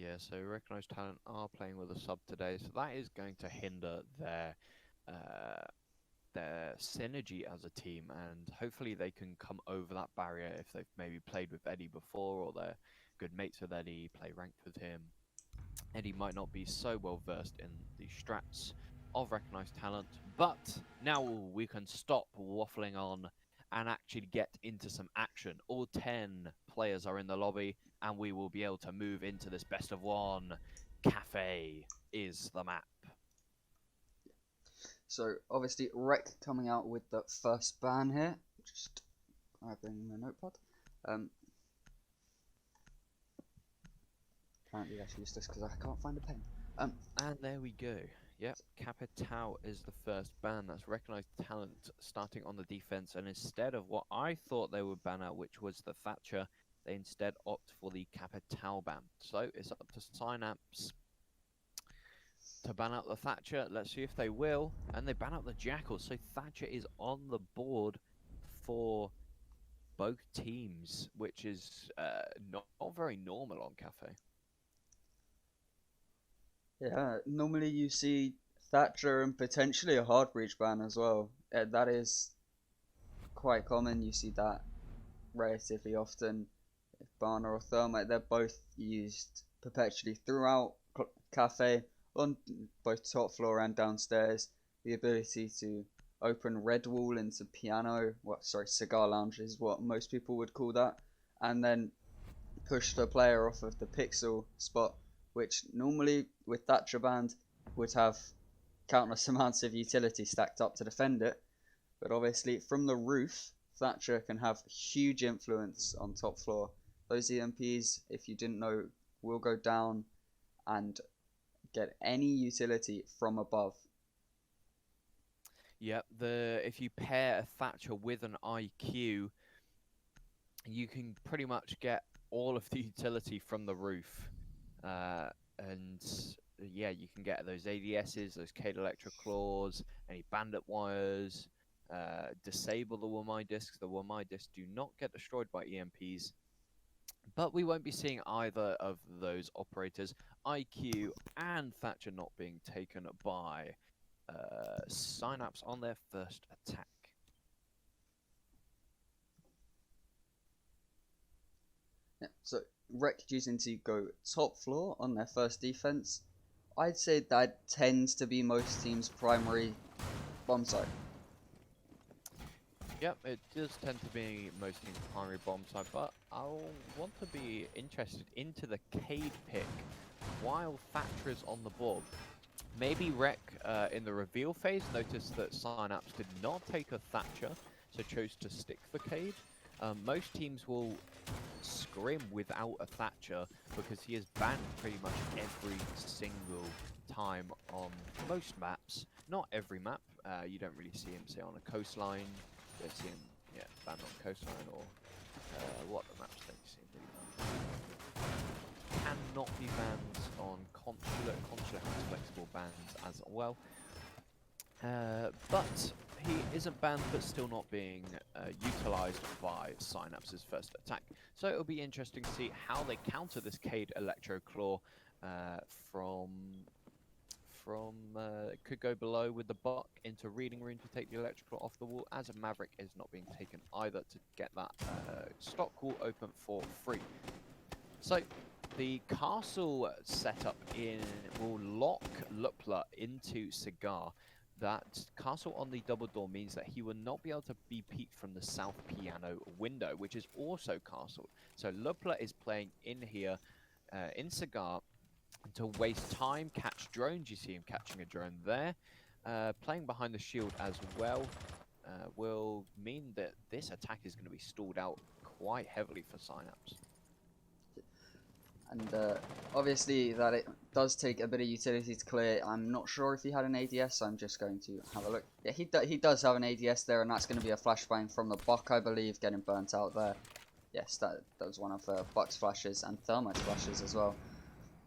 Yeah, so Recognized Talent are playing with a sub today, so that is going to hinder uh, their synergy as a team, and hopefully they can come over that barrier if they've maybe played with Eddie before or they're good mates with Eddie, play ranked with him. Eddie might not be so well versed in the strats of Recognized Talent, but now we can stop waffling on and actually get into some action. All 10 players are in the lobby, and we will be able to move into this best of one. Cafe is the map. So obviously Rec coming out with the first ban here. Just grabbing the notepad. Apparently that's useless because I can't find a pen. And there we go. Yep, Capital is the first ban. That's recognized talent starting on the defense. And instead of what I thought they would ban out, which was the Thatcher, they instead opt for the Capital ban. So it's up to Synapse to ban out the Thatcher. Let's see if they will. And they ban out the Jackal. So Thatcher is on the board for both teams, which is not very normal on Cafe. Yeah, normally you see Thatcher and potentially a hard breach ban as well. That is quite common. You see that relatively often. If Barna or Thermite, they're both used perpetually throughout Cafe on both top floor and downstairs. The ability to open red wall into piano, cigar lounge is what most people would call that, and then push the player off of the pixel spot, which normally with Thatcher band would have countless amounts of utility stacked up to defend it. But obviously from the roof, Thatcher can have huge influence on top floor. Those EMPs, if you didn't know, will go down and get any utility from above. Yep, if you pair a Thatcher with an IQ, you can pretty much get all of the utility from the roof. And yeah, you can get those ADSs, those Cade Electro Claws, any Bandit Wires, disable the Wamai discs. The Wamai discs do not get destroyed by EMPs. But we won't be seeing either of those operators, IQ and Thatcher, not being taken by Synapse on their first attack. Yeah, so Rec choosing to go top floor on their first defense. I'd say that tends to be most teams' primary bomb site. Yep, it does tend to be most teams' primary bomb site, but I'll want to be interested into the Cade pick while Thatcher is on the board. Maybe Rec in the reveal phase noticed that Synapse did not take a Thatcher, so chose to stick the Cade. Most teams will scrim without a Thatcher because he is banned pretty much every single time on most maps. Not every map. You don't really see him, say, on a coastline. You don't see him, banned on coastline, or what the maps don't you see him really banned. Cannot be banned on Consulate. Consulate has flexible bans as well. But he isn't banned, but still not being utilized by Synapse's first attack. So it'll be interesting to see how they counter this Cade Electro Claw could go below with the Buck into Reading Room to take the Electro Claw off the wall, as a Maverick is not being taken either to get that stock wall open for free. So the castle setup will lock Lupla into Cigar. That castle on the double door means that he will not be able to be peeked from the south piano window, which is also castled. So Lupla is playing in here in Cigar to waste time, catch drones. You see him catching a drone there. Playing behind the shield as well will mean that this attack is going to be stalled out quite heavily for Synapse. And obviously that it does take a bit of utility to clear. I'm not sure if he had an ADS, so I'm just going to have a look. Yeah, he does have an ADS there, and that's going to be a flashbang from the Buck, I believe, getting burnt out there. Yes, that was one of Buck's flashes and Thermite's flashes as well.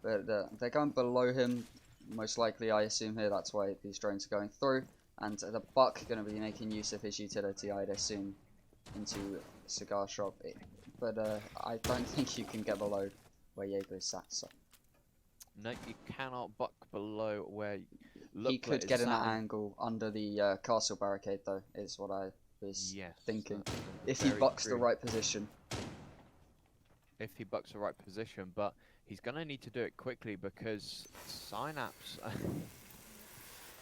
But they're going below him, most likely, I assume here. That's why these drones are going through. And the Buck going to be making use of his utility, I'd assume, into Cigar Shop. But I don't think you can get below where Jaeger is sat. So No, you cannot buck below where He could get in that sound. angle under the castle barricade, though, is what I was Yes, thinking. that's If he very bucks the true. right position. If he bucks the right position, but he's going to need to do it quickly because Synapse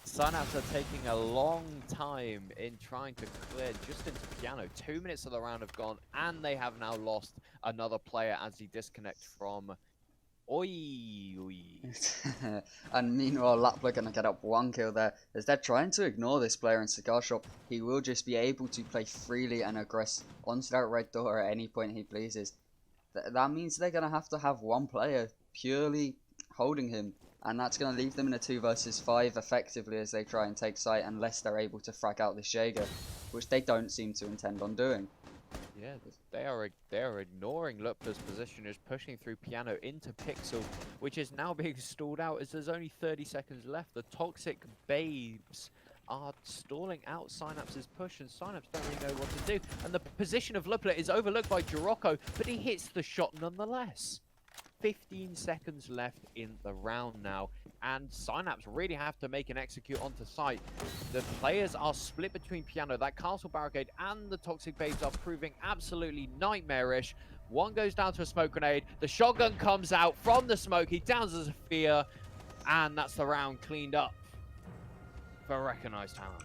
Synapse are taking a long time in trying to clear just into Piano. 2 minutes of the round have gone, and they have now lost another player as he disconnects from Oi. And meanwhile, Lapla going to get up 1 kill there. As they're trying to ignore this player in Cigar Shop, he will just be able to play freely and aggress onto that red door at any point he pleases. That means they're going to have 1 player purely holding him. And that's going to leave them in a 2 versus 5 effectively as they try and take site, unless they're able to frag out this Jaeger, which they don't seem to intend on doing. Yeah, they are ignoring Lupla's position, is pushing through Piano into Pixel, which is now being stalled out as there's only 30 seconds left. The Toxic Babes are stalling out Synapse's push, and Synapse don't really know what to do. And the position of Lupla is overlooked by Jirocco, but he hits the shot nonetheless. 15 seconds left in the round now, and Synapse really have to make an execute onto site. The players are split between Piano, that castle barricade, and the Toxic Babes are proving absolutely nightmarish. One goes down to a smoke grenade, the shotgun comes out from the smoke, he downs a Zephyr, and that's the round cleaned up for recognized talent.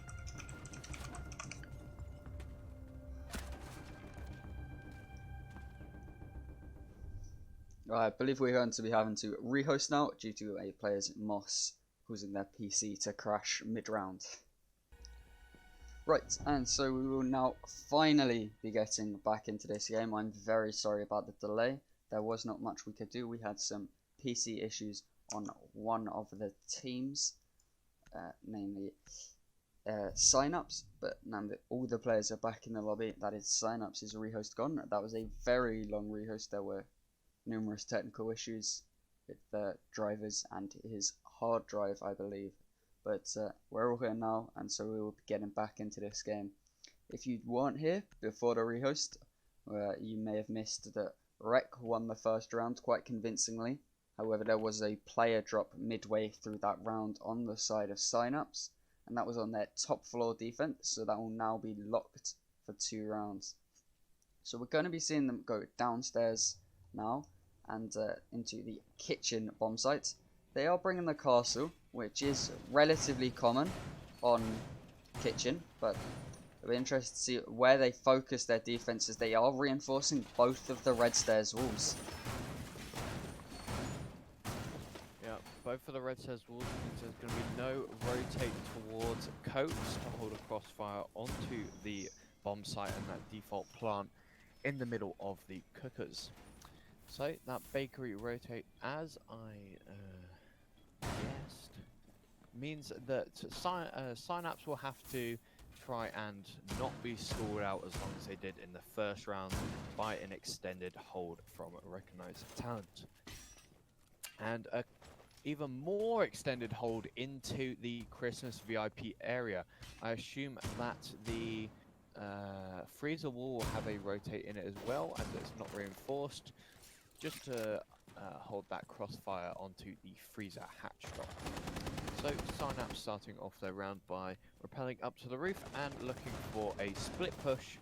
I believe we're going to be having to rehost now due to a player's Moss causing their PC to crash mid-round. Right, and so we will now finally be getting back into this game. I'm very sorry about the delay. There was not much we could do. We had some PC issues on one of the teams, namely Synapse, but now that all the players are back in the lobby, that is Synapse's rehost gone. That was a very long rehost. There were numerous technical issues with the drivers and his hard drive, I believe, but we're all here now, and so we will be getting back into this game. If you weren't here before the rehost, you may have missed that Rec won the first round quite convincingly. However, there was a player drop midway through that round on the side of Synapse, and that was on their top floor defense, so that will now be locked for 2 rounds. So we're going to be seeing them go downstairs now and into the kitchen bomb site. They are bringing the castle, which is relatively common on kitchen, but it'll be interesting to see where they focus their defenses. They are reinforcing both of the red stairs walls. Yeah, both of the red stairs walls means there's going to be no rotate towards Coates to hold a crossfire onto the bomb site and that default plant in the middle of the cookers. So that bakery rotate, as I guessed, means that Synapse will have to try and not be stalled out as long as they did in the first round by an extended hold from a recognized talent. And a even more extended hold into the Christmas VIP area. I assume that the freezer wall will have a rotate in it as well, and it's not reinforced, just to hold that crossfire onto the freezer hatch drop. So Synapse starting off their round by rappelling up to the roof and looking for a split push,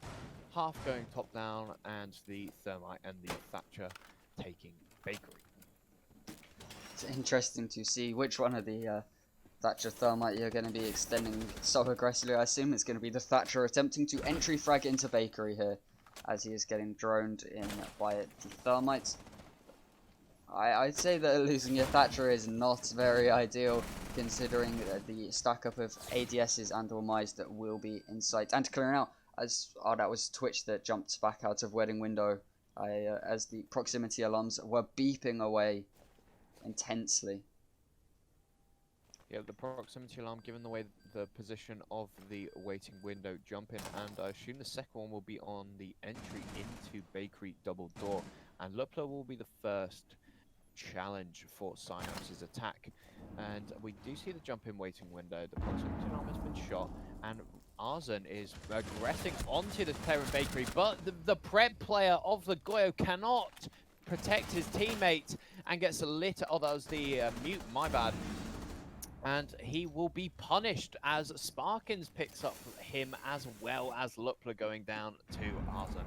half going top down, and the Thermite and the Thatcher taking bakery. It's interesting to see which one of the Thatcher Thermite you're going to be extending so aggressively. I assume it's going to be the Thatcher attempting to entry frag into bakery here, as he is getting droned in by the Thermites. I'd say that losing your Thatcher is not very ideal, considering the stack up of ADSs and Ormize that will be in sight. And clearing out, as that was Twitch that jumped back out of wedding window, as the proximity alarms were beeping away intensely. Yeah, the proximity alarm, given the way the position of the waiting window jump in, and I assume the second one will be on the entry into bakery double door, and Lupla will be the first challenge for Synapse's attack. And we do see the jump in waiting window. The proximity alarm has been shot, and Arzen is aggressing onto the player in bakery, but the prep player of the Goyo cannot protect his teammate, and gets lit. Oh, that was the mute, my bad. And he will be punished as Sparkins picks up him, as well as Lupla going down to Arzen.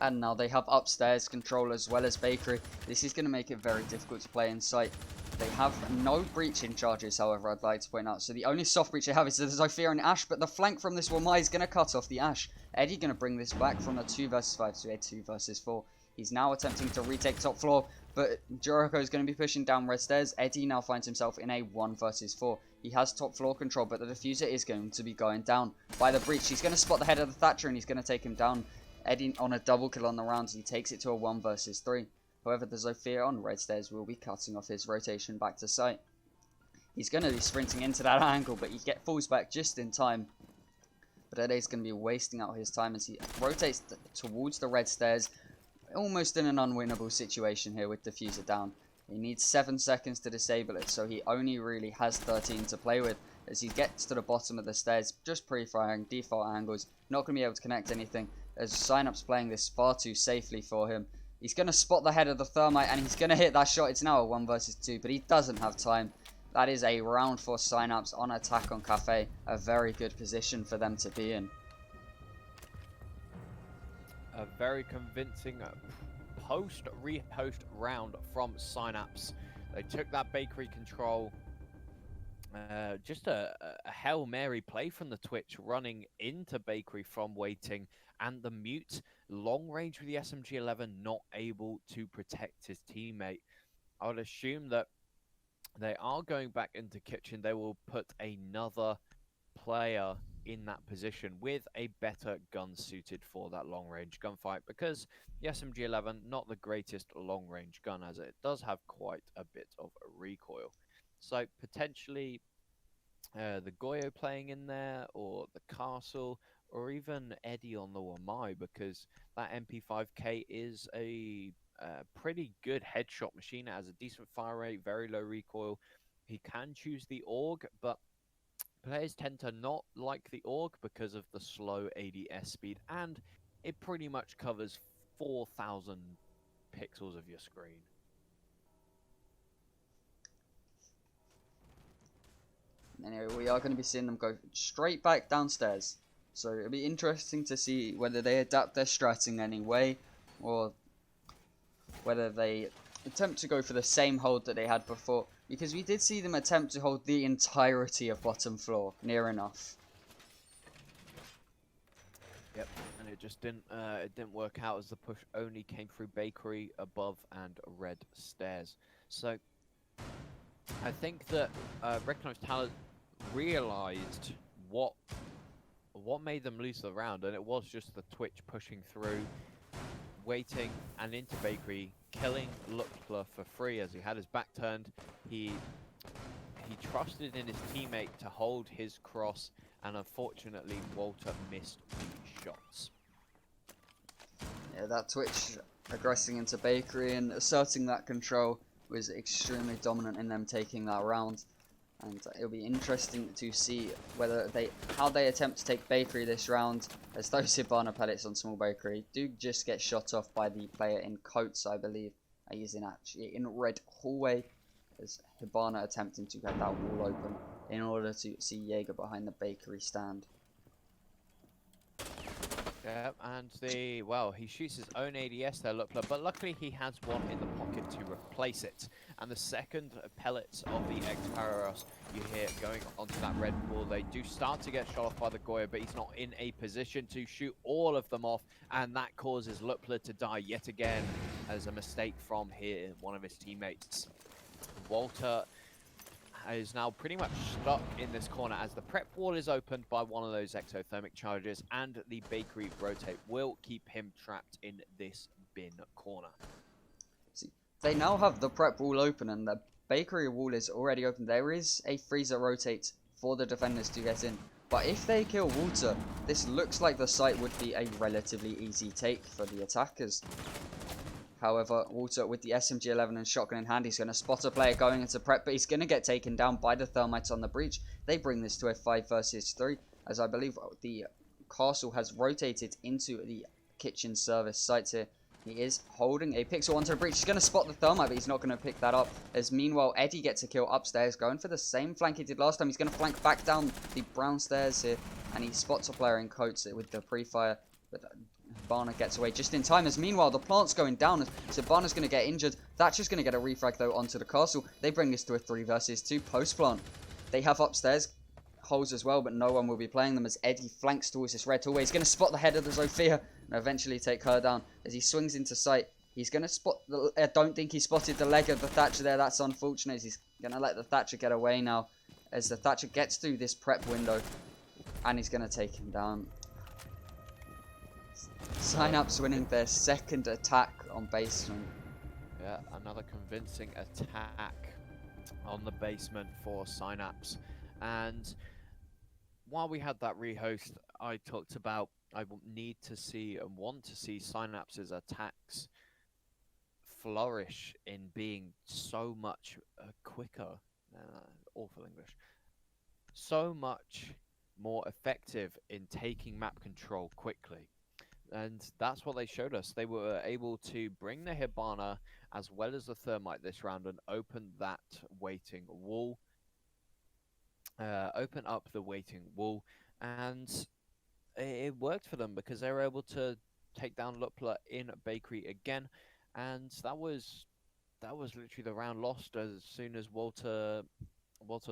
And now they have upstairs control as well as Bakery. This is going to make it very difficult to play in sight. They have no breaching charges, however, I'd like to point out. So the only soft breach they have is the Zofia and Ashe, but the flank from this Wamai is going to cut off the Ashe. Eddie going to bring this back from a 2 versus 5 to a 2 versus 4. He's now attempting to retake top floor, but Jericho is going to be pushing down red stairs. Eddie now finds himself in a 1 versus 4. He has top floor control, but the diffuser is going to be going down by the breach. He's going to spot the head of the Thatcher, and he's going to take him down. Eddie on a double kill on the rounds. He takes it to a 1 versus 3. However, the Zofia on red stairs will be cutting off his rotation back to site. He's going to be sprinting into that angle, but he falls back just in time. But Eddie's going to be wasting out his time as he rotates towards the red stairs, almost in an unwinnable situation here with diffuser down. He needs 7 seconds to disable it, so he only really has 13 to play with. As he gets to the bottom of the stairs, just pre-firing, default angles, not going to be able to connect anything, as Synapse playing this far too safely for him. He's going to spot the head of the Thermite, and he's going to hit that shot. It's now a 1 versus 2, but he doesn't have time. That is a round for Synapse on attack on Cafe. A very good position for them to be in. A very convincing post-repost round from Synapse. They took that Bakery control. Just a Hail Mary play from the Twitch, running into Bakery from waiting, and the mute long range with the SMG-11 not able to protect his teammate. I would assume that they are going back into kitchen. They will put another player in that position with a better gun suited for that long range gunfight, because the SMG-11 not the greatest long range gun, as it does have quite a bit of a recoil. So potentially the Goyo playing in there, or the Castle, or even Eddie on the Wamai, because that MP5K is a pretty good headshot machine. It has a decent fire rate, very low recoil. He can choose the AUG, but players tend to not like the AUG because of the slow ADS speed, and it pretty much covers 4,000 pixels of your screen. Anyway, we are going to be seeing them go straight back downstairs. So it'll be interesting to see whether they adapt their strat in any way, or whether they attempt to go for the same hold that they had before. Because we did see them attempt to hold the entirety of bottom floor, near enough. Yep, and it just didn't work out, as the push only came through Bakery, above, and red stairs. So I think that Recognized Talent realized what made them lose the round, and it was just the Twitch pushing through, waiting, and into Bakery, killing Lupla for free as he had his back turned. He trusted in his teammate to hold his cross, and unfortunately Walter missed the shots. Yeah, that Twitch aggressing into Bakery and asserting that control was extremely dominant in them taking that round. And it'll be interesting to see how they attempt to take Bakery this round, as those Hibana pellets on small Bakery do just get shot off by the player in coats, I believe. He's in red hallway, as Hibana attempting to get that wall open in order to see Jaeger behind the Bakery stand. Yeah, and he shoots his own ADS there, Lupla, but luckily he has one in the pocket to replace it. And the second pellets of the X-Pararos you hear going onto that red wall, they do start to get shot off by the Goya, but he's not in a position to shoot all of them off, and that causes Lupla to die yet again as a mistake from one of his teammates. Walter is now pretty much stuck in this corner as the prep wall is opened by one of those exothermic charges, and the Bakery rotate will keep him trapped in this bin corner. See, they now have the prep wall open, and the Bakery wall is already open. There is a freezer rotate for the defenders to get in, but if they kill Walter, this looks like the site would be a relatively easy take for the attackers. However, Walter with the SMG-11 and shotgun in hand, he's going to spot a player going into prep, but he's going to get taken down by the Thermites on the breach. They bring this to a 5 versus 3, as I believe the Castle has rotated into the kitchen service site here. He is holding a pixel onto the breach. He's going to spot the thermite, but he's not going to pick that up. As meanwhile, Eddie gets a kill upstairs, going for the same flank he did last time. He's going to flank back down the brown stairs here, and he spots a player and coats it with the pre-fire. But Hibana gets away just in time. As meanwhile, the plant's going down. So Hibana's going to get injured. Thatcher's going to get a refrag, though, onto the castle. They bring this to a 3 versus 2 post-plant. They have upstairs holes as well, but no one will be playing them as Eddie flanks towards this red hallway. He's going to spot the head of the Zofia and eventually take her down. As he swings into sight, he's going to spot the... I don't think he spotted the leg of the Thatcher there. That's unfortunate. He's going to let the Thatcher get away now as the Thatcher gets through this prep window, and he's going to take him down. Synapse winning their second attack on basement. Yeah, another convincing attack on the basement for Synapse. And while we had that rehost, I talked about I need to see and want to see Synapse's attacks flourish in being so much quicker. Awful English. So much more effective in taking map control quickly. And that's what they showed us. They were able to bring the Hibana as well as the Thermite this round and open that waiting wall. Open up the waiting wall, and it worked for them because they were able to take down Lupla in Bakery again, and that was literally the round lost as soon as Walter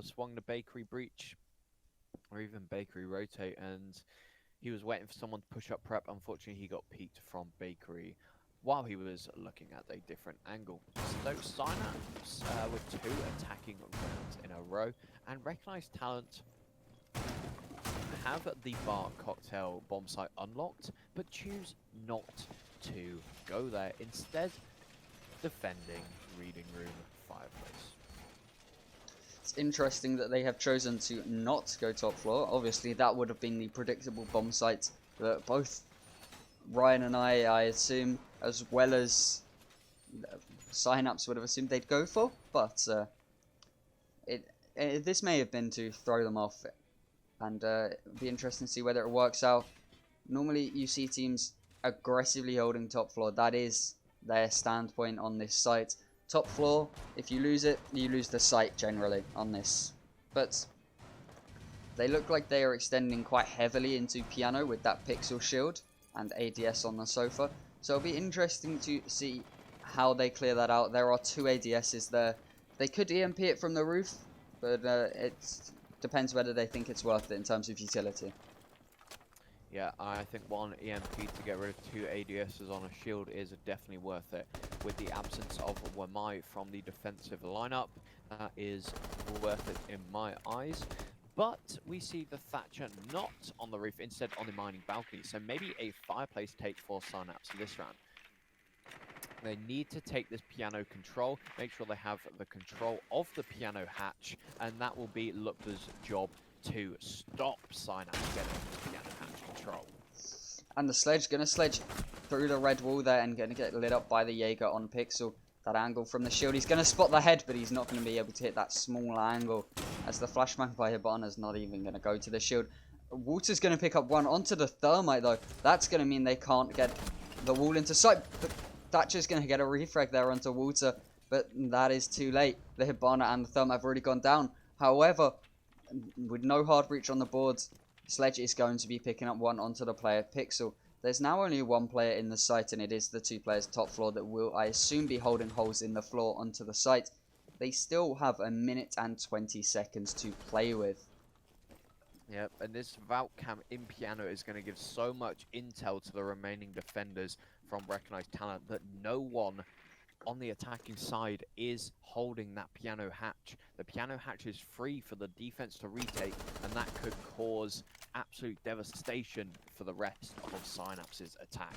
swung the Bakery breach, or even Bakery rotate, and he was waiting for someone to push up prep. Unfortunately, he got peeked from Bakery while he was looking at a different angle. So Synapse with 2 attacking rounds in a row, and recognized talent have the bar cocktail bomb site unlocked, but choose not to go there, instead defending reading room fireplace. It's interesting that they have chosen to not go top floor. Obviously that would have been the predictable bomb site that both Ryan and I assume, as well as Synapse would have assumed they'd go for, but this may have been to throw them off, and it'd be interesting to see whether it works out. Normally you see teams aggressively holding top floor. That is their standpoint on this site. Top floor, if you lose it, you lose the site generally on this. But they look like they are extending quite heavily into piano with that pixel shield and ADS on the sofa. So it'll be interesting to see how they clear that out. There are 2 ADSs there. They could EMP it from the roof, but it depends whether they think it's worth it in terms of utility. Yeah, I think 1 EMP to get rid of 2 ADSs on a shield is definitely worth it. With the absence of Wamai from the defensive lineup, that is worth it in my eyes. But we see the Thatcher not on the roof, instead on the mining balcony. So maybe a fireplace take for Synapse this round. They need to take this piano control, make sure they have the control of the piano hatch, and that will be Lupla's job to stop Synapse getting the piano hatch control. And the sledge going to sledge through the red wall there and going to get lit up by the Jaeger on Pixel. That angle from the shield. He's going to spot the head, but he's not going to be able to hit that small angle, as the flashbang by Hibana is not even going to go to the shield. Walter's going to pick up 1 onto the Thermite, though. That's going to mean they can't get the wall into sight. But Thatcher's going to get a refrag there onto Walter, but that is too late. The Hibana and the Thermite have already gone down. However, with no hard breach on the boards, Sledge is going to be picking up 1 onto the player Pixel. There's now only 1 player in the site, and it is the 2 players top floor that will, I assume, be holding holes in the floor onto the site. They still have 1 minute and 20 seconds to play with. Yep, and this Vault Cam in piano is going to give so much intel to the remaining defenders from recognized talent that no one on the attacking side is holding that piano hatch. The piano hatch is free for the defense to retake, and that could cause absolute devastation for the rest of Synapse's attack.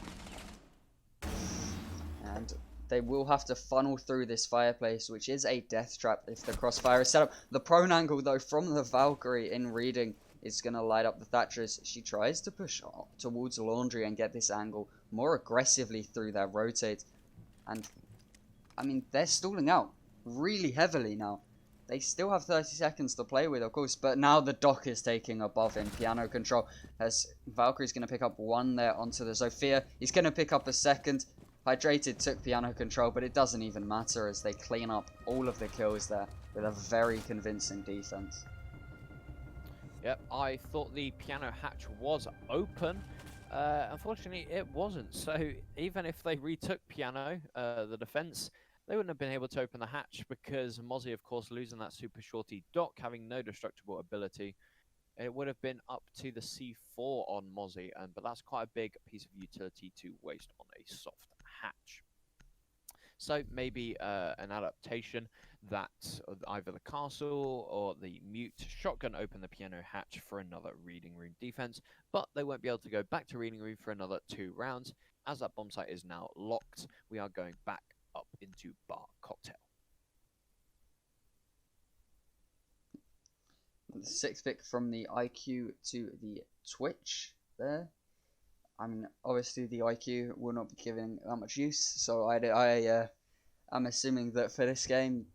And they will have to funnel through this fireplace, which is a death trap if the crossfire is set up. The prone angle, though, from the Valkyrie in reading is going to light up the Thatcher as she tries to push towards Laundry and get this angle more aggressively through their rotate. And I mean, they're stalling out really heavily now. They still have 30 seconds to play with, of course, but now the Doc is taking above in piano control, as Valkyrie's going to pick up 1 there onto the Zofia. He's going to pick up a second. Hydrated took Piano control, but it doesn't even matter as they clean up all of the kills there with a very convincing defense. Yep, I thought the piano hatch was open. Unfortunately, it wasn't. So even if they retook piano, the defense, they wouldn't have been able to open the hatch because Mozzie, of course, losing that super shorty dock, having no destructible ability, it would have been up to the C4 on Mozzie, but that's quite a big piece of utility to waste on a soft hatch. So maybe an adaptation that either the castle or the mute shotgun open the piano hatch for another reading room defense, but they won't be able to go back to reading room for another 2 rounds. As that bomb site is now locked, we are going back up into bar cocktail. The 6th pick from the IQ to the Twitch there. I mean, obviously the IQ will not be given that much use, so I'm assuming that for this game,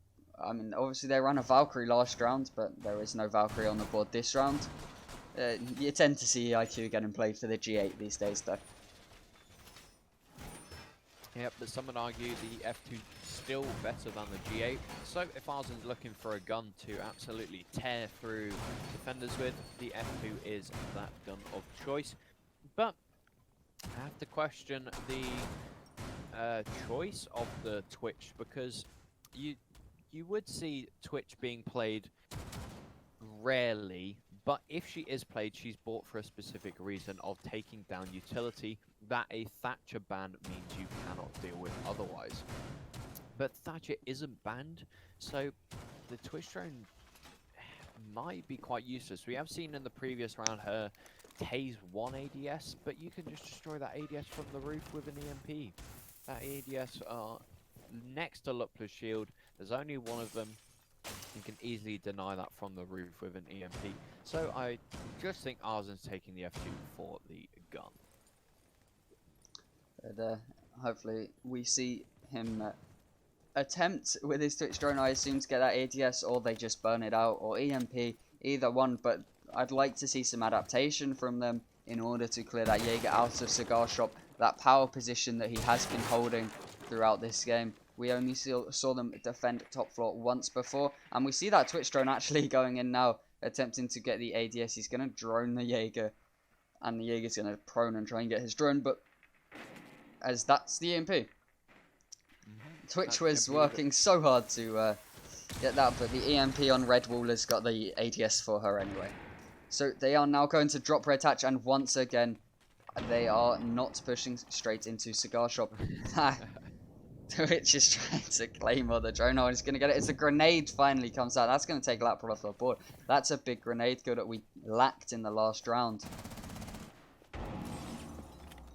I mean, obviously they ran a Valkyrie last round, but there is no Valkyrie on the board this round. You tend to see IQ getting played for the G8 these days, though. Yep, but some would argue the F2 still better than the G8. So if Arzen's looking for a gun to absolutely tear through defenders with, the F2 is that gun of choice. But I have to question the choice of the Twitch, because you would see Twitch being played rarely, but if she is played, she's bought for a specific reason of taking down utility that a Thatcher ban means you cannot deal with otherwise. But Thatcher isn't banned, so the Twitch drone might be quite useless. We have seen in the previous round her tase 1 ADS, but you can just destroy that ADS from the roof with an EMP. That ADS are next to Lupla's shield. There's only one of them. You can easily deny that from the roof with an EMP. So I just think Arzen's taking the F2 for the gun. But, hopefully we see him attempt with his Twitch drone, I assume, to get that ADS, or they just burn it out, or EMP, either one. But I'd like to see some adaptation from them in order to clear that Jaeger out of Cigar Shop, that power position that he has been holding throughout this game. We only saw them defend top floor once before, and we see that Twitch drone actually going in now, attempting to get the ADS. He's going to drone the Jaeger, and the Jaeger's going to prone and try and get his drone, but as that's the EMP. Twitch was working so hard to get that, but the EMP on Red Wall has got the ADS for her anyway. So they are now going to drop Red Hatch, and once again, they are not pushing straight into Cigar Shop. Twitch is trying to claim on the drone. Oh, he's going to get it. As the grenade finally comes out, that's going to take Lapra off the board. That's a big grenade kill that we lacked in the last round.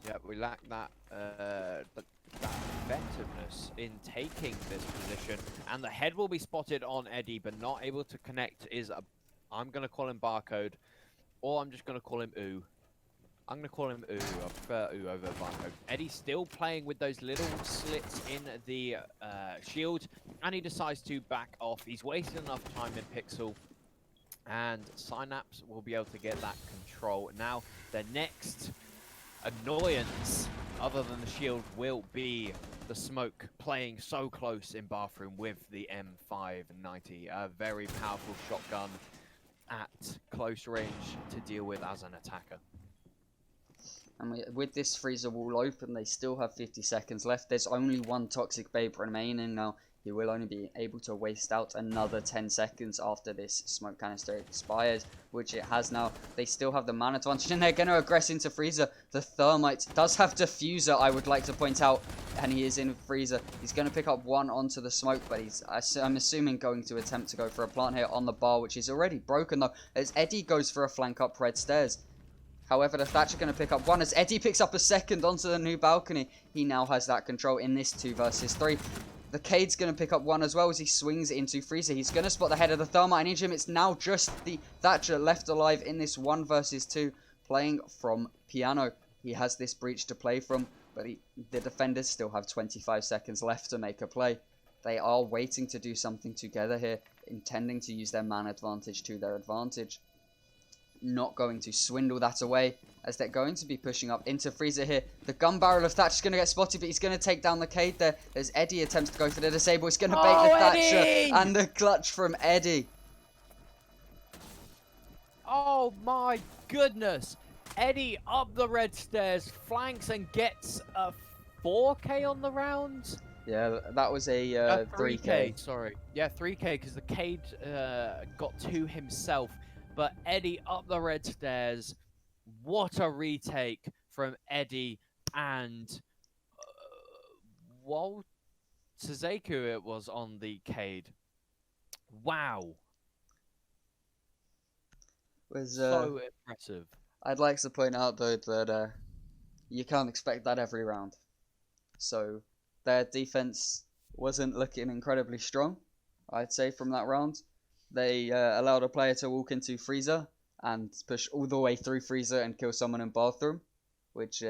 Yeah, we lacked that effectiveness in taking this position, and the head will be spotted on Eddie, but not able to connect. I'm going to call him Barcode, or I'm just going to call him Ooh. I'm going to call him Ooh. I prefer Ooh over Barcode. Eddie's still playing with those little slits in the shield, and he decides to back off. He's wasted enough time in Pixel, and Synapse will be able to get that control. Now, the next annoyance, other than the shield, will be the smoke playing so close in bathroom with the M590. A very powerful shotgun at close range to deal with as an attacker. And with this freezer wall open, they still have 50 seconds left. There's only one Toxic Babe remaining now. He will only be able to waste out another 10 seconds after this smoke canister expires, which it has now. They still have the mana advantage, and they're going to aggress into freezer. The Thermite does have diffuser, I would like to point out, and he is in freezer. He's going to pick up one onto the smoke, but I'm assuming going to attempt to go for a plant here on the bar, which is already broken though, as Eddie goes for a flank up red stairs. However, the Thatcher going to pick up one as Eddie picks up a second onto the new balcony. He now has that control in this 2 versus 3. The Cade's going to pick up one as well as he swings it into freezer. He's going to spot the head of the Thermite. I need him. It's now just the Thatcher left alive in this 1 versus 2, playing from Piano. He has this breach to play from, but the defenders still have 25 seconds left to make a play. They are waiting to do something together here, intending to use their man advantage to their advantage. Not going to swindle that away, as they're going to be pushing up into Freezer here. The gun barrel of Thatcher's going to get spotted, but he's going to take down the Cade there. As Eddie attempts to go for the disable, he's going to bait the Thatcher, Eddie! and the clutch from Eddie. Oh my goodness! Eddie up the red stairs, flanks and gets a 4K on the round. Yeah, that was a 3K. Sorry. Yeah, 3K because the Cade got to himself. But Eddie up the red stairs. What a retake from Eddie and Suzaku it was on the Cade. Wow. Was so impressive. I'd like to point out though that you can't expect that every round. So their defense wasn't looking incredibly strong, I'd say, from that round. They allowed a player to walk into Freezer and push all the way through Freezer and kill someone in bathroom, which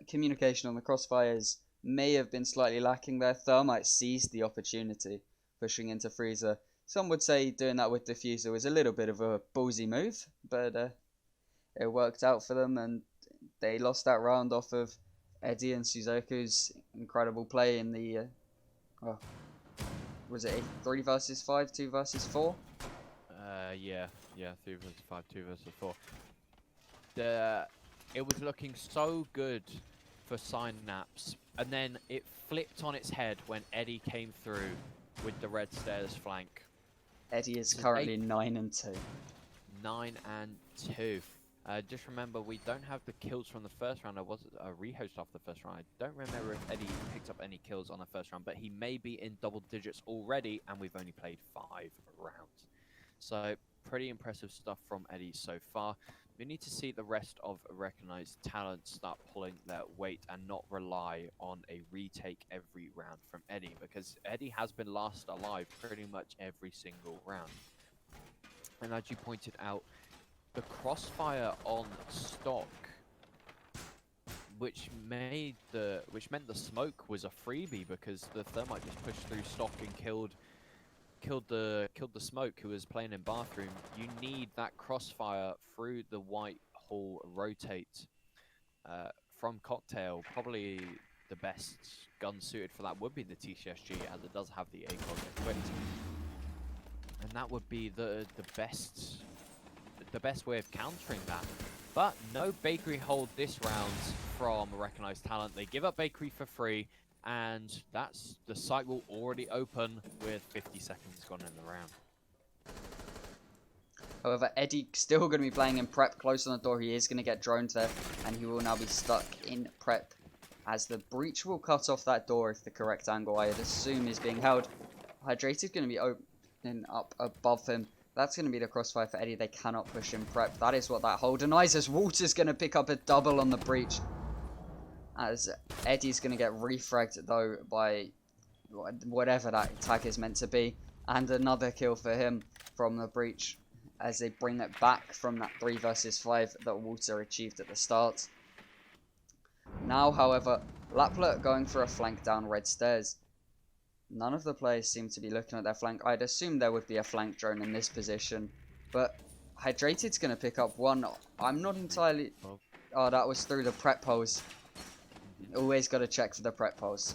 communication on the crossfires may have been slightly lacking there. Thermite seized the opportunity, pushing into Freezer. Some would say doing that with Diffuser was a little bit of a ballsy move, but it worked out for them, and they lost that round off of Eddie and Suzaku's incredible play in the was it 3 versus 5, 2 versus 4? Yeah, 3 versus 5, 2 versus 4. It was looking so good for Synapse, and then it flipped on its head when Eddie came through with the red stairs flank. Eddie is currently 9-2. 9-2. Just remember, we don't have the kills from the first round. There was a rehost after the first round. I don't remember if Eddie picked up any kills on the first round, but he may be in double digits already, and we've only played 5 rounds. So, pretty impressive stuff from Eddie so far. We need to see the rest of recognized talent start pulling their weight and not rely on a retake every round from Eddie, because Eddie has been last alive pretty much every single round. And as you pointed out, the crossfire on stock, which meant the smoke was a freebie because the thermite just pushed through stock and killed the smoke who was playing in bathroom. You need that crossfire through the white hall rotate from Cocktail. Probably the best gun suited for that would be the TCSG, as it does have the ACOG equipped, and that would be the best way of countering that. But no bakery hold this round from recognized talent. They give up bakery for free, and that's the site will already open with 50 seconds gone in the round. However, Eddie still going to be playing in prep, close on the door. He is going to get droned there, and he will now be stuck in prep, as the breach will cut off that door if the correct angle, I'd assume, is being held. Hydrated going to be opening up above him. That's going to be the crossfire for Eddie. They cannot push in prep. That is what that hold denies, as Walter's going to pick up a double on the breach, as Eddie's going to get refragged though by whatever that tag is meant to be, and another kill for him from the breach, as they bring it back from that 3 versus 5 that Walter achieved at the start. Now, however, Laplet going for a flank down red stairs. None of the players seem to be looking at their flank. I'd assume there would be a flank drone in this position, but Hydrated's going to pick up one. I'm not entirely... Oh, that was through the prep holes. Always got to check for the prep holes.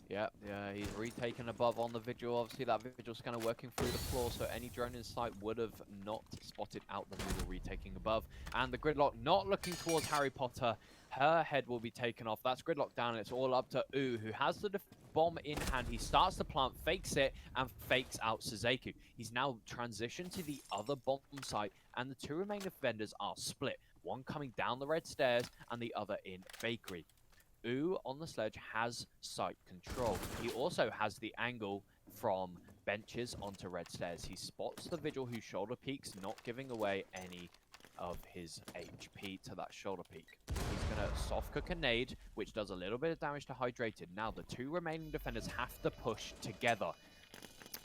Yeah, he's retaken above on the Vigil. Obviously, that Vigil's kind of working through the floor, so any drone in sight would have not spotted out the Vigil retaking above. And the Gridlock not looking towards Harry Potter. Her head will be taken off. That's Gridlock down, and it's all up to Ooh, who has the bomb in hand. He starts to plant, fakes it, and fakes out Suzaku. He's now transitioned to the other bomb site, and the 2 remaining defenders are split. One coming down the red stairs, and the other in Bakery. Ooh on the sledge has site control. He also has the angle from benches onto red stairs. He spots the Vigil who shoulder peeks, not giving away any of his HP to that shoulder peak. He's going to soft cook a nade, which does a little bit of damage to Hydrated. Now the 2 remaining defenders have to push together.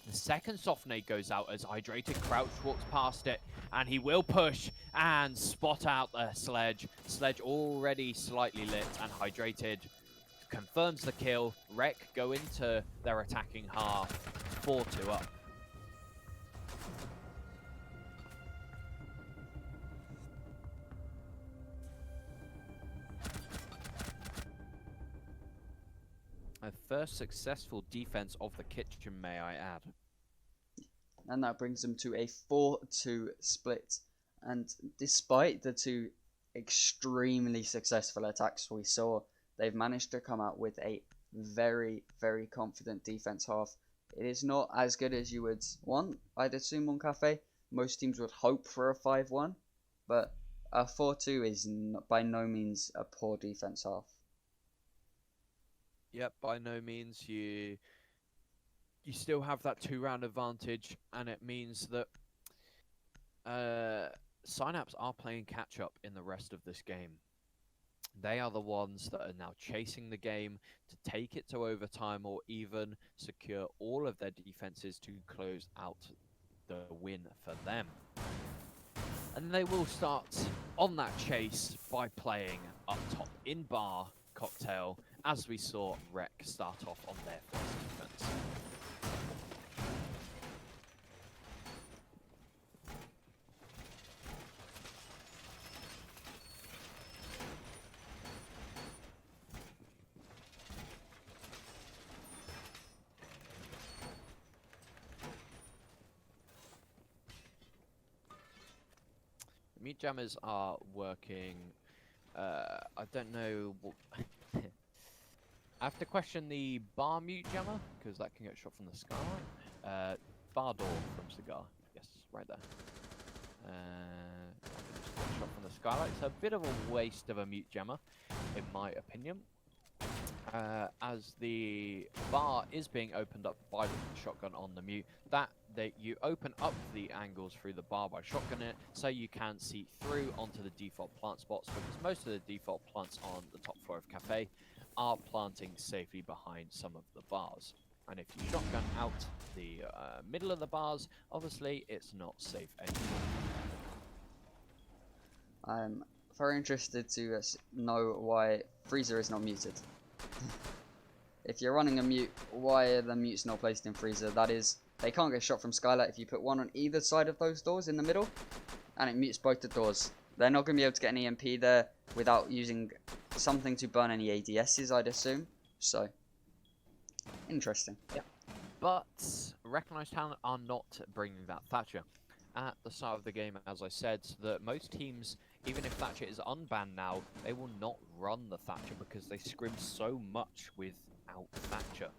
The second soft nade goes out as Hydrated crouch walks past it, and he will push and spot out the sledge. Sledge already slightly lit, and Hydrated confirms the kill. Rec go into their attacking half, 4-2 up. first successful defense of the kitchen, may I add. And that brings them to a 4-2 split. And despite the two extremely successful attacks we saw, they've managed to come out with a very, very confident defense half. It is not as good as you would want, I'd assume, on Cafe. Most teams would hope for a 5-1, but a 4-2 is by no means a poor defense half. Yep, by no means. You still have that 2-round advantage, and it means that Synapse are playing catch-up in the rest of this game. They are the ones that are now chasing the game to take it to overtime or even secure all of their defenses to close out the win for them. And they will start on that chase by playing up top in bar cocktail, as we saw Rec start off on their first defense. Mute jammers are working. I don't know. I have to question the bar mute jammer because that can get shot from the skylight. Bar door from cigar. Yes, right there. Shot from the skylight. It's a bit of a waste of a mute jammer, in my opinion. As the bar is being opened up by the shotgun on the mute, that you open up the angles through the bar by shotgunning it, so you can see through onto the default plant spots, because most of the default plants on the top floor of Cafe are planting safely behind some of the bars. And if you shotgun out the middle of the bars, obviously it's not safe anymore. I'm very interested to know why Freezer is not muted. If you're running a mute, why are the mutes not placed in Freezer? That is, they can't get shot from Skylight if you put one on either side of those doors in the middle, and it mutes both the doors. They're not going to be able to get an EMP there without using something to burn any ADSs, I'd assume. So, interesting. Yeah. But Recognised Talent are not bringing that Thatcher. At the start of the game, as I said, that most teams, even if Thatcher is unbanned now, they will not run the Thatcher because they scrim so much without Thatcher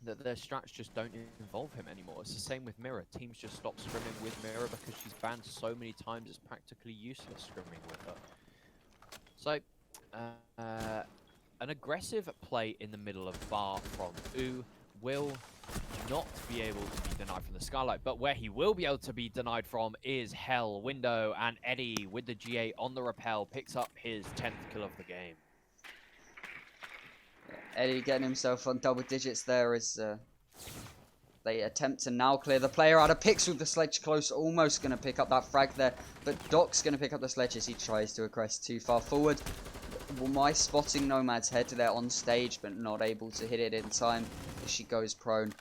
that their strats just don't involve him anymore. It's the same with Mirror. Teams just stop scrimming with Mirror because she's banned so many times it's practically useless scrimming with her. So, an aggressive play in the middle of bar from U will not be able to be denied from the Skylight, but where he will be able to be denied from is Hell Window, and Eddie with the G8 on the rappel picks up his 10th kill of the game. Eddie getting himself on double digits there as they attempt to now clear the player out of Pix with the sledge close, almost going to pick up that frag there, but Doc's going to pick up the sledge as he tries to aggress too far forward. My spotting Nomad's head there on stage, but not able to hit it in time as she goes prone.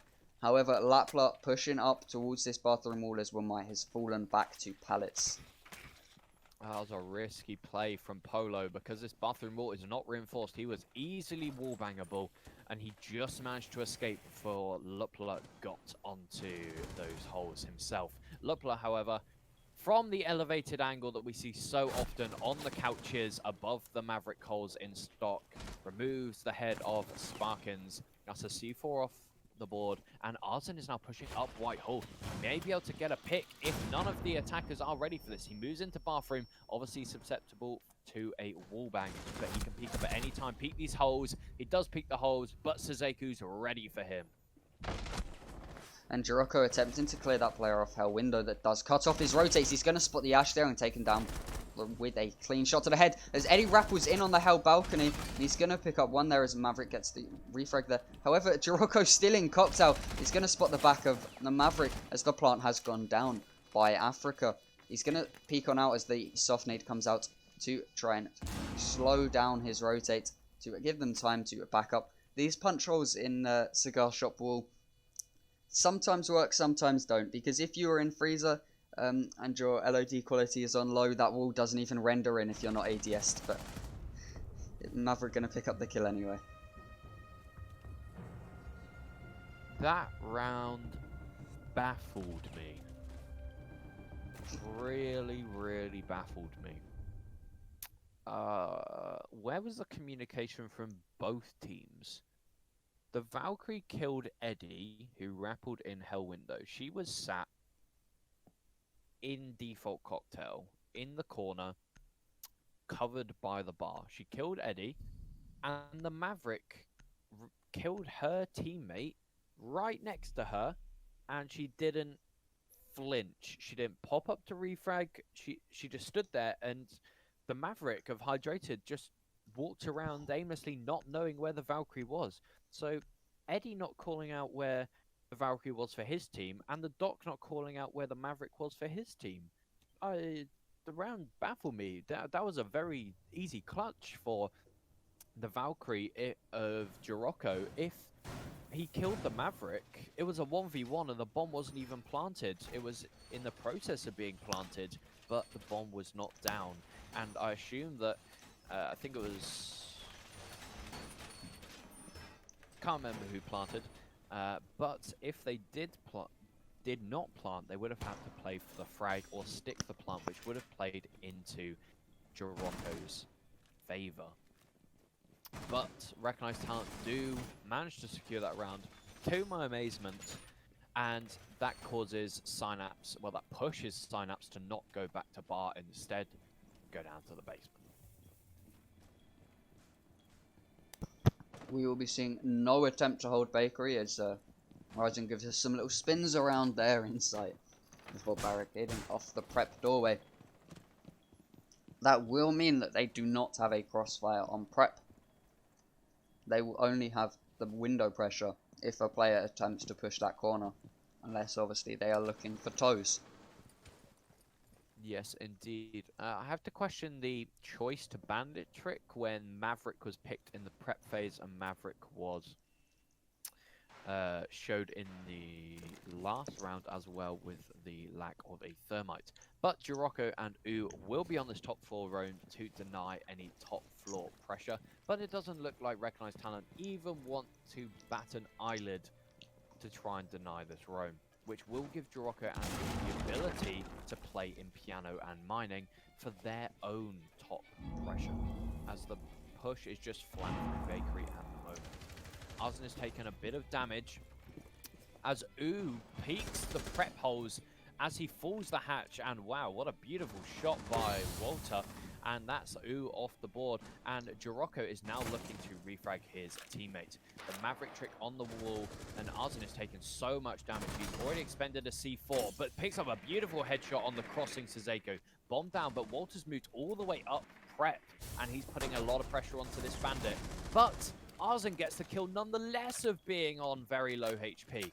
However, Lapla pushing up towards this bathroom wall as Wumai has fallen back to pallets. That was a risky play from Polo because this bathroom wall is not reinforced. He was easily wallbangable and he just managed to escape before Lupla got onto those holes himself. Lupla, however, from the elevated angle that we see so often on the couches above the Maverick holes in stock, removes the head of Sparkins. That's a C4 off the board, and Arzen is now pushing up Whitehall. He may be able to get a pick if none of the attackers are ready for this. He moves into bathroom, obviously susceptible to a wallbang, but he can peek up at any time, peek these holes. He does peek the holes, but Suzeku's ready for him. And Jiroko attempting to clear that player off Hell Window that does cut off his rotates. He's going to spot the Ash there and take him down with a clean shot to the head. As Eddie Rapples in on the Hell balcony, he's going to pick up one there as Maverick gets the refrag there. However, Jiroko still in cocktail. He's going to spot the back of the Maverick as the plant has gone down by Africa. He's going to peek on out as the soft nade comes out to try and slow down his rotate to give them time to back up. These punch holes in the cigar shop wall sometimes work, sometimes don't, because if you are in freezer and your LOD quality is on low, that wall doesn't even render in if you're not ADS'd, but Maverick going to pick up the kill anyway. That round baffled me. Really, really baffled me. Where was the communication from both teams? The Valkyrie killed Eddie, who rappelled in Hell Window. She was sat in default cocktail in the corner, covered by the bar. She killed Eddie, and the Maverick killed her teammate right next to her, and she didn't flinch. She didn't pop up to refrag. She just stood there, and the Maverick of Hydrated just walked around aimlessly, not knowing where the Valkyrie was. So Eddie not calling out where the Valkyrie was for his team, and the Doc not calling out where the Maverick was for his team. The round baffled me. That was a very easy clutch for the Valkyrie of Jirocco. If he killed the Maverick, it was a 1v1 and the bomb wasn't even planted. It was in the process of being planted, but the bomb was not down. And I assume that, I think it was... Can't remember who planted, but if they did not plant, they would have had to play for the frag or stick the plant, which would have played into Jirocco's favor. But Recognized Talent do manage to secure that round, to my amazement, and that causes Synapse, well, that pushes Synapse to not go back to bar, instead go down to the basement. We will be seeing no attempt to hold Bakery as Horizon gives us some little spins around there in sight before barricading off the prep doorway. That will mean that they do not have a crossfire on prep. They will only have the window pressure if a player attempts to push that corner, unless obviously they are looking for toes. Yes, indeed. I have to question the choice to bandit trick when Maverick was picked in the prep phase and Maverick was showed in the last round as well with the lack of a thermite. But Jirocco and U will be on this top floor roam to deny any top floor pressure, but it doesn't look like Recognized Talent even want to bat an eyelid to try and deny this roam, which will give Jirocco and the ability to play in piano and mining for their own top pressure, as the push is just flat through Bakery at the moment. Arzen has taken a bit of damage as U peeks the prep holes as he falls the hatch, and wow, what a beautiful shot by Walter. And that's U off the board, and Jirocco is now looking to refrag his teammate. The Maverick trick on the wall, and Arzen has taken so much damage. He's already expended a C4, but picks up a beautiful headshot on the crossing Sazeko. Bomb down, but Walter's moved all the way up prep, and he's putting a lot of pressure onto this bandit. But Arzen gets the kill nonetheless of being on very low HP.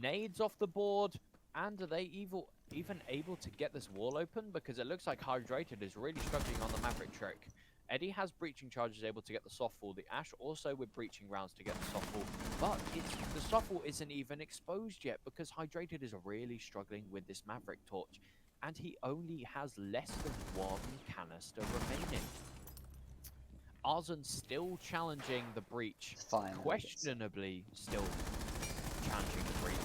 Nades off the board, and are they even able to get this wall open? Because it looks like Hydrated is really struggling on the Maverick trick. Eddie has breaching charges able to get the softball. The Ash also with breaching rounds to get the softball. But the softball isn't even exposed yet because Hydrated is really struggling with this Maverick torch. And he only has less than one canister remaining. Arzen still challenging the breach. Fine. Questionably still challenging the breach.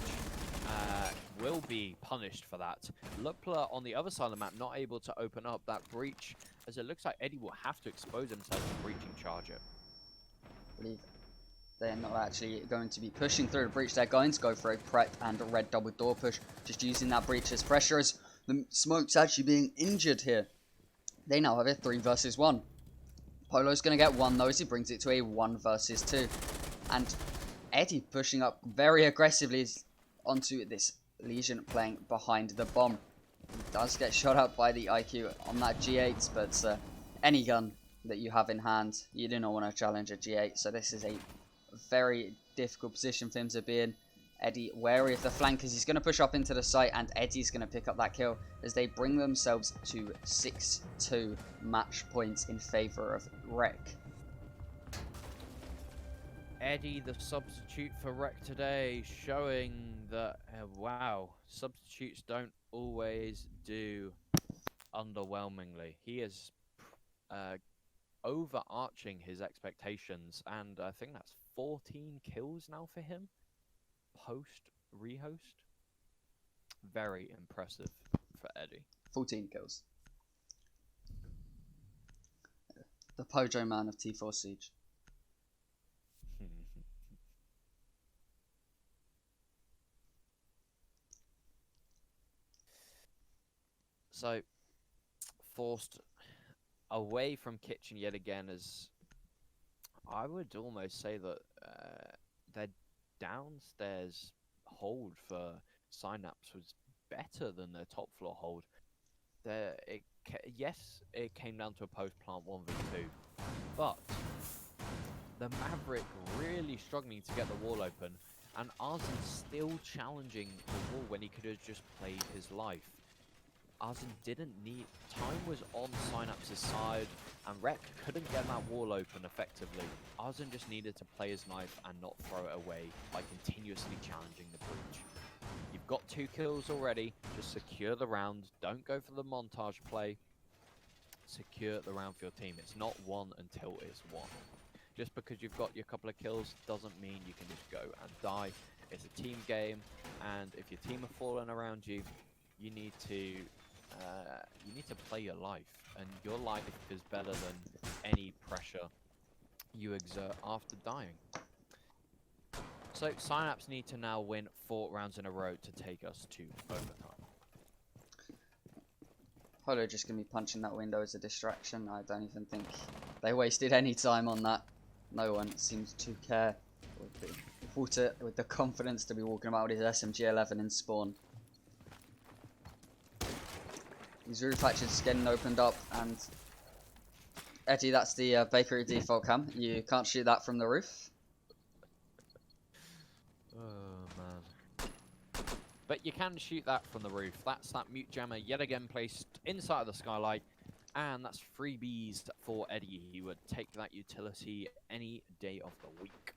Will be punished for that. Lupla on the other side of the map not able to open up that breach, as it looks like Eddie will have to expose himself to breaching charger. I believe they're not actually going to be pushing through the breach. They're going to go for a prep and a red double door push, just using that breach as pressure, as the smoke's actually being injured here. They now have a 3 versus 1. Polo's going to get one though as he brings it to a 1 versus 2. And Eddie pushing up very aggressively onto this Legion playing behind the bomb. He does get shot up by the IQ on that G8, but any gun that you have in hand, you do not want to challenge a G8. So this is a very difficult position for him to be in. Eddie wary of the flank as he's going to push up into the site, and Eddie's going to pick up that kill as they bring themselves to 6-2 match points in favor of Rec. Eddie, the substitute for Rec today, showing that, wow, substitutes don't always do underwhelmingly. He is overarching his expectations, and I think that's 14 kills now for him. rehost. Very impressive for Eddie. 14 kills. The Pojo man of T4 Siege. So, forced away from kitchen yet again, as I would almost say that their downstairs hold for Synapse was better than their top floor hold. Yes, it came down to a post plant 1v2, but the Maverick really struggling to get the wall open, and Arzen still challenging the wall when he could have just played his life. Arzen didn't need... Time was on Synapse's side, and Rek couldn't get that wall open effectively. Arzen just needed to play his knife and not throw it away by continuously challenging the breach. You've got 2 kills already, just secure the round, don't go for the montage play. Secure the round for your team. It's not won until it's won. Just because you've got your couple of kills doesn't mean you can just go and die. It's a team game, and if your team are falling around you, you need to play your life, and your life is better than any pressure you exert after dying. So Synapse need to now win 4 rounds in a row to take us to overtime. Holo just going to be punching that window as a distraction. I don't even think they wasted any time on that. No one seems to care. With the confidence to be walking about with his SMG-11 in spawn. These roof hatches getting opened up, and Eddie, that's the bakery default cam. You can't shoot that from the roof. Oh man. But you can shoot that from the roof. That's that mute jammer yet again placed inside of the skylight. And that's freebies for Eddie. He would take that utility any day of the week.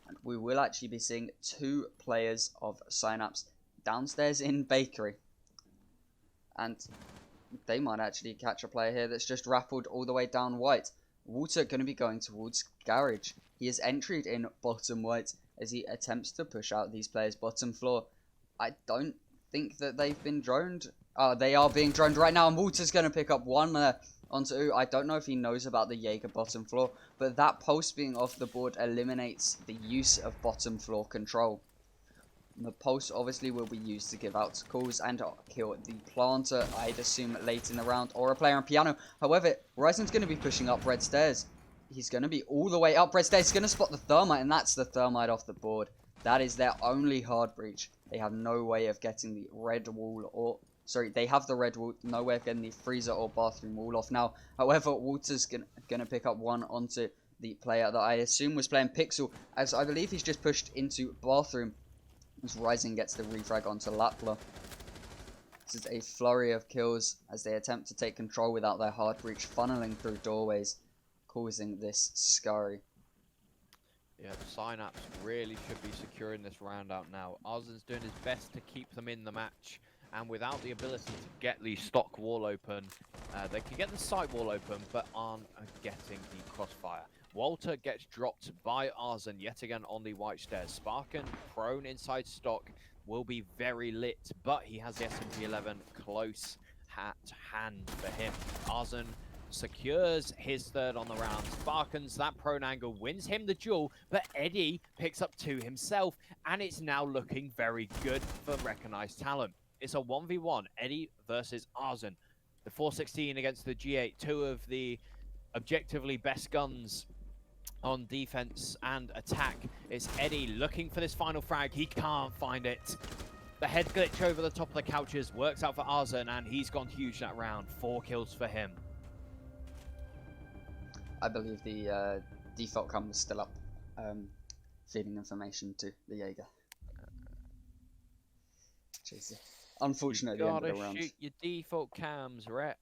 And we will actually be seeing 2 players of Synapse downstairs in bakery. And they might actually catch a player here that's just rappelled all the way down white. Walter going to be going towards garage. He has entered in bottom white as he attempts to push out these players bottom floor. I don't think that they've been droned. They are being droned right now, and Walter's going to pick up one onto. I don't know if he knows about the Jaeger bottom floor, but that pulse being off the board eliminates the use of bottom floor control. The pulse obviously will be used to give out calls and kill the planter, I'd assume, late in the round, or a player on piano. However, Ryzen's going to be pushing up red stairs. He's going to be all the way up red stairs. He's going to spot the thermite, and that's the thermite off the board. That is their only hard breach. They have no way of getting the red wall, or... Sorry, they have the red wall, no way of getting the freezer or bathroom wall off now. However, Walter's going to pick up one onto the player that I assume was playing Pixel, as I believe he's just pushed into bathroom. As Ryzen gets the refrag onto Lapla. This is a flurry of kills as they attempt to take control without their hard breach funneling through doorways, causing this scurry. Yeah, Synapse really should be securing this round out now. Arzen's doing his best to keep them in the match, and without the ability to get the stock wall open, they can get the side wall open, but aren't getting the crossfire. Walter gets dropped by Arzen yet again on the white stairs. Sparken, prone inside stock, will be very lit, but he has the SMG-11 close at hand for him. Arzen secures his third on the round. Sparken's that prone angle wins him the duel, but Eddie picks up 2 himself, and it's now looking very good for recognized talent. It's a 1v1, Eddie versus Arzen. The 416 against the G8, 2 of the objectively best guns on defense and attack. It's Eddie looking for this final frag. He can't find it. The head glitch over the top of the couches works out for Arzen, and he's gone huge that round. 4 kills for him. I believe the default cam was still up, feeding information to the Jaeger. Jesus. Unfortunately, You at the end gotta of the round. shoot your default cams, Rek.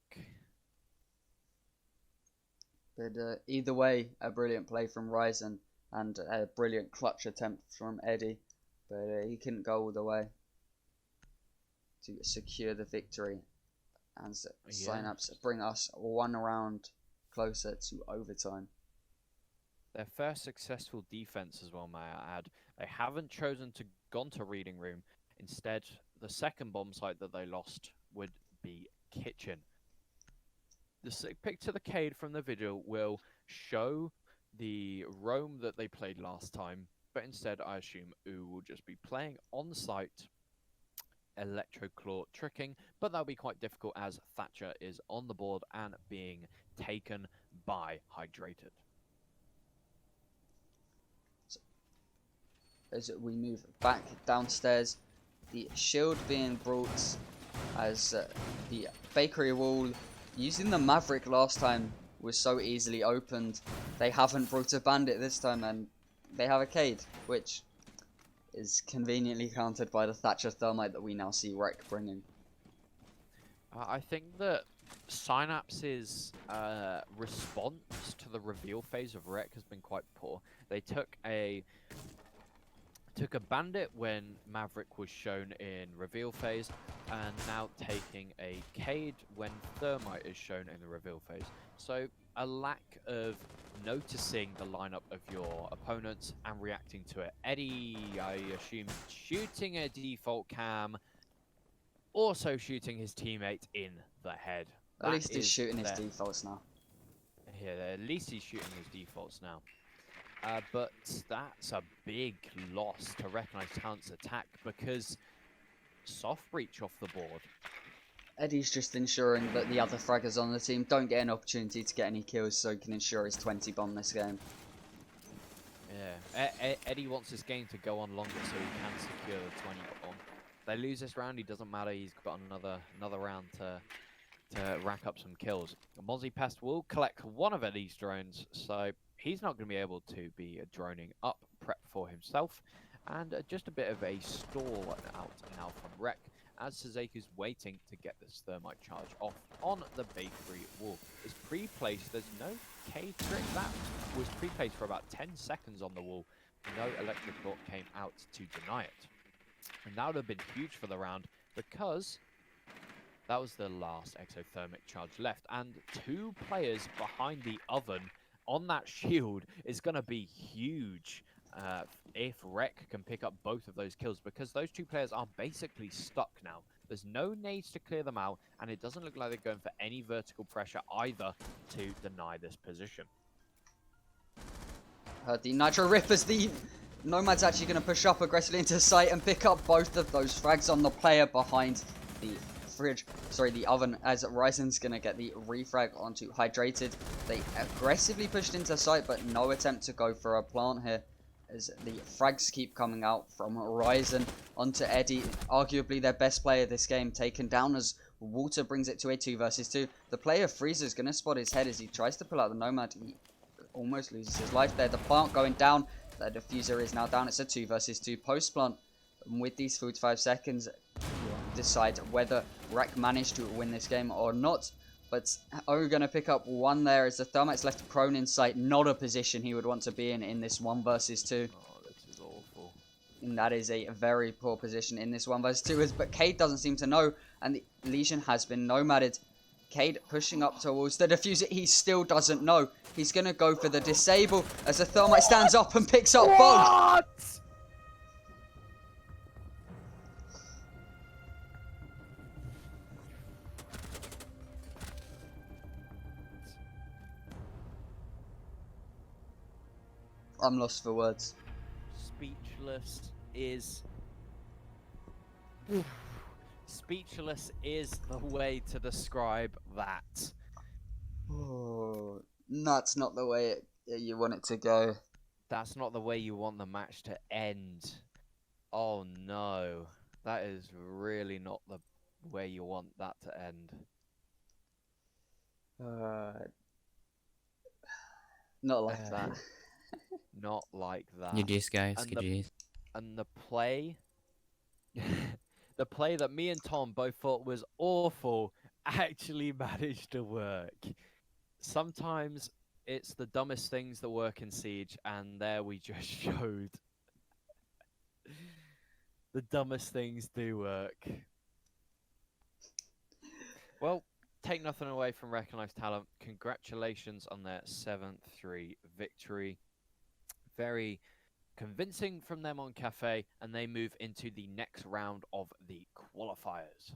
But either way, a brilliant play from Ryzen and a brilliant clutch attempt from Eddie. But he couldn't go all the way to secure the victory. And Synapse bring us 1 round closer to overtime. Their first successful defense as well, may I add. They haven't chosen to gone to Reading Room. Instead, the second bomb site that they lost would be Kitchen. The sick pick to the Cade from the video will show the roam that they played last time, but instead I assume U will just be playing on site Electroclaw tricking, but that'll be quite difficult as Thatcher is on the board and being taken by Hydrated. As we move back downstairs, the shield being brought as the bakery wall, using the Maverick last time, was so easily opened. They haven't brought a bandit this time, and they have a Cade, which is conveniently countered by the Thatcher Thermite that we now see Rek bringing. I think that Synapse's response to the reveal phase of Rek has been quite poor. They took a bandit when Maverick was shown in reveal phase, and now taking a Cade when Thermite is shown in the reveal phase. So a lack of noticing the lineup of your opponents and reacting to it. Eddie, I assume, shooting a default cam, also shooting his teammate in the head. At least he's shooting his defaults now. Yeah, at least he's shooting his defaults now. But that's a big loss to Recognize Talent's attack because soft breach off the board. Eddie's just ensuring that the other fraggers on the team don't get an opportunity to get any kills so he can ensure his 20 bomb this game. Yeah, Eddie wants this game to go on longer so he can secure the 20 bomb. If they lose this round, he doesn't matter, he's got another round to rack up some kills. Mozzie Pest will collect one of Eddie's drones, so he's not going to be able to be droning up prep for himself. And just a bit of a stall out now from Rek, as Sazeku's waiting to get this Thermite charge off on the bakery wall. It's pre-placed, there's no K trick, that was pre-placed for about 10 seconds on the wall. No electric block came out to deny it. And that would have been huge for the round because that was the last exothermic charge left. And 2 players behind the oven on that shield is going to be huge if Rek can pick up both of those kills, because those 2 players are basically stuck now. There's no nades to clear them out, and it doesn't look like they're going for any vertical pressure either to deny this position. The Nitro Rippers, the Nomad's actually going to push up aggressively into sight and pick up both of those frags on the player behind the the oven, as Ryzen's going to get the refrag onto Hydrated. They aggressively pushed into sight, but no attempt to go for a plant here, as the frags keep coming out from Ryzen onto Eddie, arguably their best player this game, taken down as Walter brings it to a 2 versus 2. The player Freezer's going to spot his head as he tries to pull out the Nomad. He almost loses his life there. The plant going down. The diffuser is now down. It's a 2 versus 2 post plant. And with these 45 seconds, decide whether Rek managed to win this game or not. But we're going to pick up one there as the Thermite's left prone in sight. Not a position he would want to be in this 1 versus 2. Oh, this is awful. And that is a very poor position in this 1 versus 2. But Cade doesn't seem to know, and the Legion has been nomaded. Cade pushing up towards the diffuser. He still doesn't know. He's going to go for the disable as the Thermite stands up and picks up Bog. I'm lost for words. Speechless is... Speechless is the way to describe that. Oh, that's not the way you want it to go. That's not the way you want the match to end. Oh no. That is really not the way you want that to end. Not like that. Not like that. GG's, guys. GG's. And the play... the play that me and Tom both thought was awful actually managed to work. Sometimes it's the dumbest things that work in Siege, and there we just showed the dumbest things do work. Well, take nothing away from Recognized Talent. Congratulations on their 7-3 victory. Very convincing from them on Cafe, and they move into the next round of the qualifiers.